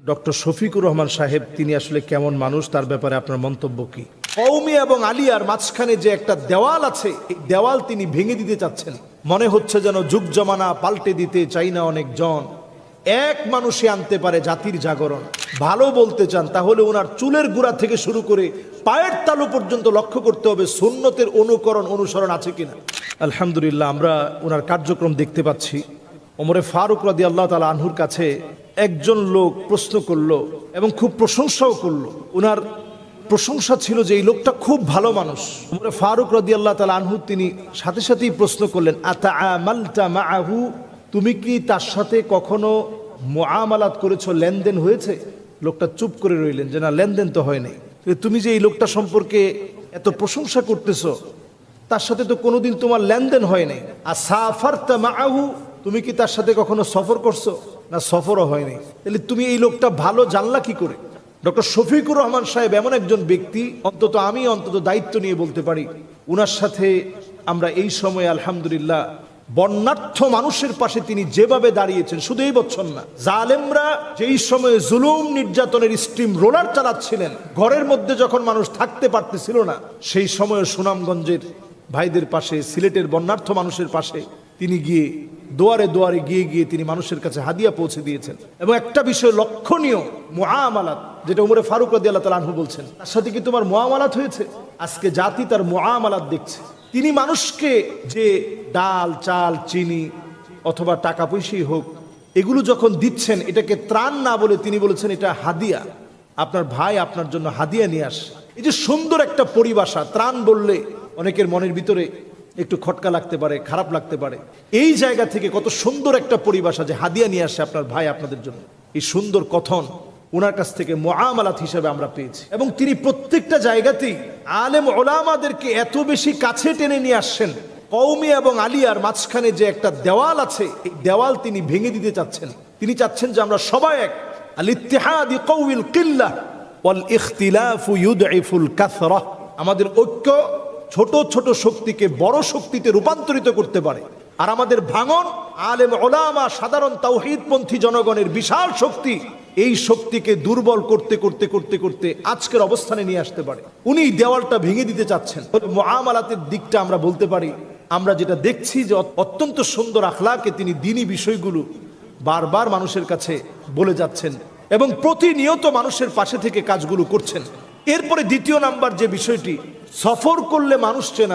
Doctor Shafiqur Rahman সাহেব তিনি আসলে কেমন মানুষ তার ব্যাপারে আপনার মন্তব্য কি? কওমি এবং আলিয়ার মাঝখানে যে একটা দেওয়াল আছে, এই দেওয়াল তিনি ভেঙে দিতে চাচ্ছেন। মনে হচ্ছে যেন যুগ জমানা পাল্টে দিতে চাই না অনেকজন, এক মানুষে আনতে পারে জাতির জাগরণ। ভালো বলতে চান তাহলে ওনার চুলের গোড়া থেকে শুরু করে পায়ের তালু পর্যন্ত লক্ষ্য করতে হবে সুন্নতের অনুসরণ আছে কিনা। আলহামদুলিল্লাহ, আমরা ওনার কার্যক্রম দেখতে পাচ্ছি। ওমরে ফারুক রাদিয়াল্লাহু তাআলা আনহুর কাছে একজন লোক প্রশ্ন করলো এবং খুব প্রশংসাও করলো। ওনার প্রশংসা ছিল যে এই লোকটা খুব ভালো মানুষ। ওমরে ফারুক রাদিয়াল্লাহু তাআলা আনহু তিনি সাথে সাথেই প্রশ্ন করলেন, আতাআমালতা মাআহু, তুমি কি তার সাথে কখনো মুআমালাত করেছো, লেনদেন হয়েছে? লোকটা চুপ করে রইলেন যে না, লেনদেন তো হয় নাই। তুমি যে এই লোকটা সম্পর্কে এত প্রশংসা করতেছো, তার সাথে তো কোনোদিন তোমার লেনদেন হয় নাই। আসাফারতা মাআহু, তুমি কি তার সাথে কখনো সফর করছো? না, সফরও হয়নি। তাহলে তুমি এই লোকটা ভালো জানলা কি করে? ডক্টর শফিকুর রহমান সাহেব এমন একজন ব্যক্তি, আমি দায়িত্ব নিয়ে বলতে পারি, উনার সাথে আমরা এই সময়ে আলহামদুলিল্লাহ বর্ণাঢ্য মানুষের পাশে তিনি যেভাবে দাঁড়িয়েছেন, শুধু এই বছর না, জালেমরা যেই সময়ে জুলুম নির্যাতনের স্টিম রোলার চালাচ্ছিলেন, ঘরের মধ্যে যখন মানুষ থাকতে পারতেছিল না, সেই সময়ে সুনামগঞ্জের ভাইদের পাশে, সিলেটের বর্ণাঢ্য মানুষের পাশে তিনি গিয়ে দুয়ারে দুয়ারে গিয়ে তিনি মানুষের কাছে হাদিয়া পৌঁছে দিয়েছেন। এবং একটা বিষয় লক্ষণীয়, মুআমালাত, যেটা ওমরে ফারুক রাদিয়াল্লাহু তাআলা আনহু বলছেন, তার সাথে কি তোমার মুআমালাত হয়েছে? আজকে জাতি তার মুআমালাত দেখছে। তিনি মানুষকে যে ডাল, চাল, চিনি অথবা টাকা পয়সাই হোক, এগুলো যখন দিচ্ছেন, এটাকে ত্রাণ না বলে তিনি বলেছেন এটা হাদিয়া, আপনার ভাই আপনার জন্য হাদিয়া নিয়ে আসে। এই যে সুন্দর একটা পরিভাষা, ত্রাণ বললে অনেকের মনের ভিতরে একটু খটকা লাগতে পারে, খারাপ লাগতে পারে। এই জায়গা থেকে কত সুন্দর একটা পরিভাষা যে হাদিয়া নিয়ে আসে আপনার ভাই আপনাদের জন্য, এই সুন্দর কথন ওনার কাছ থেকে মুআমালাত হিসেবে আমরা পেয়েছি। এবং তিনি প্রত্যেকটা জায়গাতেই আলেম ওলামাদেরকে এত বেশি কাছে টেনে নিয়ে আসছেন। কওমি এবং আলিয়ার মাঝখানে যে একটা দেওয়াল আছে, এই দেওয়াল তিনি ভেঙে দিতে চাচ্ছেন। তিনি চাচ্ছেন যে আমরা সবাই এক। আল ইত্তিহাদ ইয়াকউল কিল্লাহ ওয়াল ইখতিলাফু ইউদঈফুল কাসরা, আমাদের ঐক্য ছোট ছোট শক্তিকে বড় শক্তিতে রূপান্তরিত করতে পারে। আর আমাদের ভাঙন আলেম ওলামা, সাধারণ তাওহীদপন্থী জনগণের বিশাল শক্তি, এই শক্তিকে দুর্বল করতে করতে করতে করতে আজকের অবস্থানে নিয়ে আসতে পারে। উনি দেওয়ালটা ভেঙে দিতে চাচ্ছেন। মুআমালাতের দিকটা আমরা বলতে পারি, আমরা যেটা দেখছি যে অত্যন্ত সুন্দর আখলাকে তিনি দ্বীনি বিষয়গুলো বারবার মানুষের কাছে বলে যাচ্ছেন এবং প্রতিনিয়ত মানুষের পাশে থেকে কাজগুলো করছেন। এরপরে দ্বিতীয় নাম্বার যে বিষয়টি, সফর করলে মানুষ চেনা